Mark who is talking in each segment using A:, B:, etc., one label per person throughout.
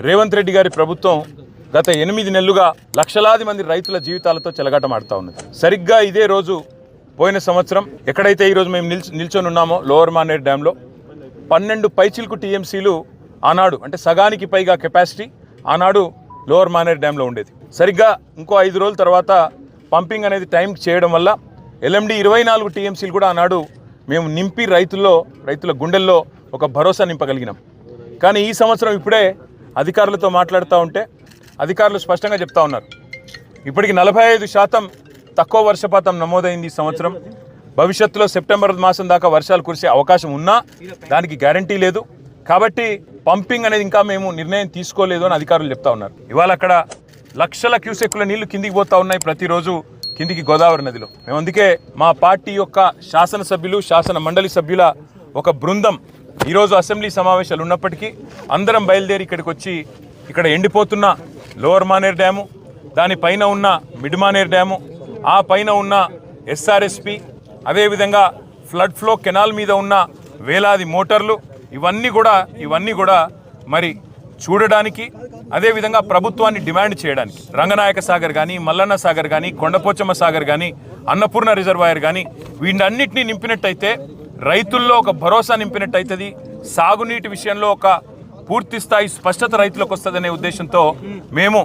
A: రేవంత్ రెడ్డి గారి ప్రభుత్వం గత 8 నెలలుగా లక్షలాది మంది రైతుల జీవితాలతో చెలగాటమాడుతూ ఉన్నది. సరిగ్గా ఇదే రోజు పోయిన సంవత్సరం ఎక్కడైతే ఈరోజు మేము నిల్చొని ఉన్నామో లోవర్ మానేర్ డ్యాంలో 12 పైచిల్కు టీఎంసీలు ఆనాడు, అంటే సగానికి పైగా కెపాసిటీ ఆనాడు లోవర్ మానేర్ డ్యాంలో ఉండేది. సరిగ్గా ఇంకో 5 రోజుల తర్వాత పంపింగ్ అనేది టైంకి చేయడం వల్ల ఎల్ఎండి 24 టీఎంసీలు కూడా ఆనాడు మేము నింపి రైతుల గుండెల్లో ఒక భరోసా నింపగలిగినాం. కానీ ఈ సంవత్సరం ఇప్పుడే అధికారులతో మాట్లాడుతూ ఉంటే అధికారులు స్పష్టంగా చెప్తా ఉన్నారు, ఇప్పటికి 45% తక్కువ వర్షపాతం నమోదైంది ఈ సంవత్సరం. భవిష్యత్తులో సెప్టెంబర్ మాసం దాకా వర్షాలు కురిసే అవకాశం ఉన్నా దానికి గ్యారంటీ లేదు. కాబట్టి పంపింగ్ అనేది ఇంకా మేము నిర్ణయం తీసుకోలేదు అని అధికారులు చెప్తా ఉన్నారు. ఇవాళ అక్కడ లక్షల క్యూసెక్కుల నీళ్లు కిందికి పోతా ఉన్నాయి ప్రతిరోజు కిందికి గోదావరి నదిలో. మేము అందుకే మా పార్టీ యొక్క శాసనసభ్యులు, శాసన మండలి సభ్యుల ఒక బృందం ఈరోజు అసెంబ్లీ సమావేశాలు ఉన్నప్పటికీ అందరం బయలుదేరి ఇక్కడికి వచ్చి ఇక్కడ ఎండిపోతున్న లోవర్ మానేర్ డ్యాము, దానిపైన ఉన్న మిడ్ మానేర్ డ్యాము, ఆ పైన ఉన్న ఎస్ఆర్ఎస్పి, అదేవిధంగా ఫ్లడ్ ఫ్లో కెనాల్ మీద ఉన్న వేలాది మోటార్లు, ఇవన్నీ కూడా మరి చూడడానికి, అదేవిధంగా ప్రభుత్వాన్ని డిమాండ్ చేయడానికి రంగనాయక సాగర్ కానీ, మల్లన్న సాగర్ కానీ, కొండపోచమ్మ సాగర్ కానీ, అన్నపూర్ణ రిజర్వాయర్ కానీ వీటన్నిటినీ నింపినట్టయితే రైతుల్లో ఒక భరోసా నింపినట్టయితుంది. సాగునీటి విషయంలో ఒక పూర్తి స్థాయి స్పష్టత రైతులకు వస్తుందనే ఉద్దేశంతో మేము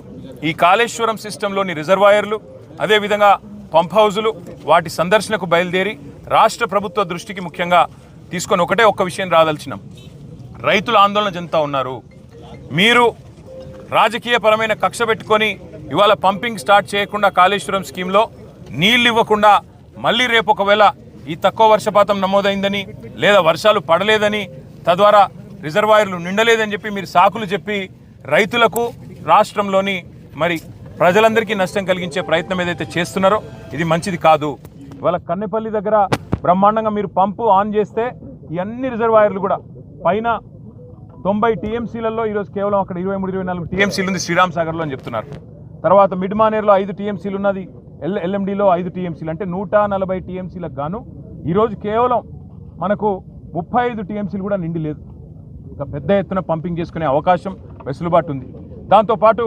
A: ఈ కాళేశ్వరం సిస్టంలోని రిజర్వాయర్లు, అదేవిధంగా పంప్ హౌజులు వాటి సందర్శనకు బయలుదేరి రాష్ట్ర ప్రభుత్వ దృష్టికి ముఖ్యంగా తీసుకొని ఒక్క విషయం రాదలిచినాం. రైతులు ఆందోళన చెందుతూ ఉన్నారు. మీరు రాజకీయపరమైన కక్ష పెట్టుకొని ఇవాళ పంపింగ్ స్టార్ట్ చేయకుండా కాళేశ్వరం స్కీమ్లో నీళ్ళు ఇవ్వకుండా మళ్ళీ రేపు ఒకవేళ ఈ తక్కువ వర్షపాతం నమోదైందని లేదా వర్షాలు పడలేదని తద్వారా రిజర్వాయర్లు నిండలేదని చెప్పి మీరు సాకులు చెప్పి రైతులకు, రాష్ట్రంలోని మరి ప్రజలందరికీ నష్టం కలిగించే ప్రయత్నం ఏదైతే చేస్తున్నారో ఇది మంచిది కాదు. ఇవాళ కన్నెపల్లి దగ్గర బ్రహ్మాండంగా మీరు పంపు ఆన్ చేస్తే ఈ అన్ని రిజర్వాయర్లు కూడా పైన 90 టీఎంసీలలో ఈరోజు కేవలం అక్కడ 23-24 టీఎంసీలు ఉంది శ్రీరామ్ సాగర్లో అని చెప్తున్నారు. తర్వాత మిడ్ మానేర్లో 5 టీఎంసీలు ఉన్నది, ఎల్ఎండిలో 5 టీఎంసీలు, అంటే 140 టీఎంసీలకు గాను ఈరోజు కేవలం మనకు 35 టీఎంసీలు కూడా నిండి లేదు. ఇంకా పెద్ద ఎత్తున పంపింగ్ చేసుకునే అవకాశం, వెసులుబాటు ఉంది. దాంతోపాటు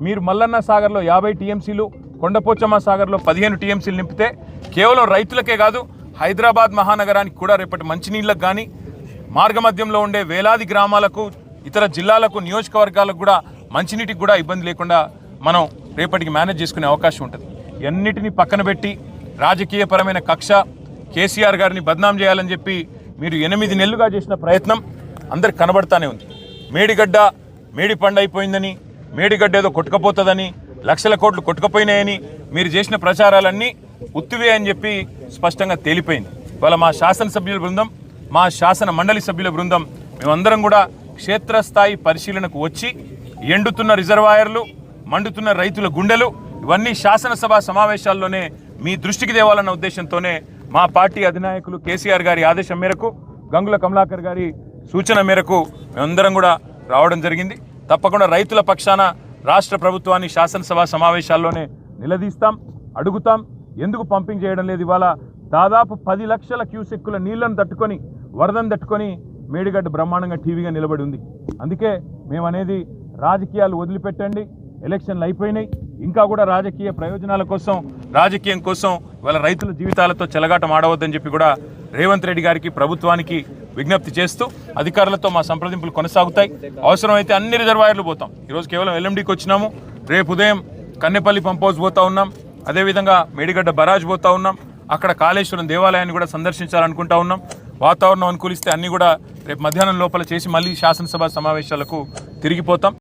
A: మీరు మల్లన్న సాగర్లో 50 టీఎంసీలు, కొండపోచమ్మ సాగర్లో 15 టీఎంసీలు నింపితే కేవలం రైతులకే కాదు హైదరాబాద్ మహానగరానికి కూడా రేపటి మంచినీళ్ళకు కానీ, మార్గమధ్యంలో ఉండే వేలాది గ్రామాలకు, ఇతర జిల్లాలకు, నియోజకవర్గాలకు కూడా మంచినీటికి కూడా ఇబ్బంది లేకుండా మనం రేపటికి మేనేజ్ చేసుకునే అవకాశం ఉంటుంది. ఇవన్నిటినీ పక్కన పెట్టి రాజకీయపరమైన కక్ష, కేసీఆర్ గారిని బద్నాం చేయాలని చెప్పి మీరు 8 నెలలుగా చేసిన ప్రయత్నం అందరికి కనబడతానే ఉంది. మేడిపండు అయిపోయిందని, మేడిగడ్డ ఏదో కొట్టుకపోతుందని, లక్షల కోట్లు కొట్టుకపోయినాయని మీరు చేసిన ప్రచారాలన్నీ ఉత్తివే అని చెప్పి స్పష్టంగా తేలిపోయింది. ఇవాళ మా శాసనసభ్యుల బృందం, మా శాసన మండలి సభ్యుల బృందం మేమందరం కూడా క్షేత్రస్థాయి పరిశీలనకు వచ్చి ఎండుతున్న రిజర్వాయర్లు, మండుతున్న రైతుల గుండెలు ఇవన్నీ శాసనసభ సమావేశాల్లోనే మీ దృష్టికి తేవాలన్న ఉద్దేశంతోనే మా పార్టీ అధినాయకులు కేసీఆర్ గారి ఆదేశం మేరకు, గంగుల కమలాకర్ గారి సూచన మేరకు మేమందరం కూడా రావడం జరిగింది. తప్పకుండా రైతుల పక్షాన రాష్ట్ర ప్రభుత్వాన్ని శాసనసభ సమావేశాల్లోనే నిలదీస్తాం, అడుగుతాం. ఎందుకు పంపింగ్ చేయడం లేదు? ఇవాళ దాదాపు 10 లక్షల క్యూసెక్కుల నీళ్లను తట్టుకొని, వరదను తట్టుకొని మేడిగడ్డ బ్రహ్మాండంగా టీవీగా నిలబడి ఉంది. అందుకే మేమనేది రాజకీయాలు వదిలిపెట్టండి, ఎలక్షన్లు అయిపోయినాయి, ఇంకా కూడా రాజకీయ ప్రయోజనాల కోసం, రాజకీయం కోసం ఇవాళ రైతుల జీవితాలతో చెలగాటం ఆడవద్దని చెప్పి కూడా రేవంత్ రెడ్డి గారికి, ప్రభుత్వానికి విజ్ఞప్తి చేస్తూ అధికారులతో మా సంప్రదింపులు కొనసాగుతాయి. అవసరమైతే అన్ని రిజర్వాయర్లు పోతాం. ఈరోజు కేవలం ఎల్ఎండికి వచ్చినాము, రేపు ఉదయం కన్నెపల్లి పంప్ హౌస్ పోతా ఉన్నాం, అదేవిధంగా మేడిగడ్డ బరాజ్ పోతా ఉన్నాం, అక్కడ కాళేశ్వరం దేవాలయాన్ని కూడా సందర్శించాలనుకుంటా ఉన్నాం. వాతావరణం అనుకూలిస్తే అన్నీ కూడా రేపు మధ్యాహ్నం లోపల చేసి మళ్ళీ శాసనసభ సమావేశాలకు తిరిగిపోతాం.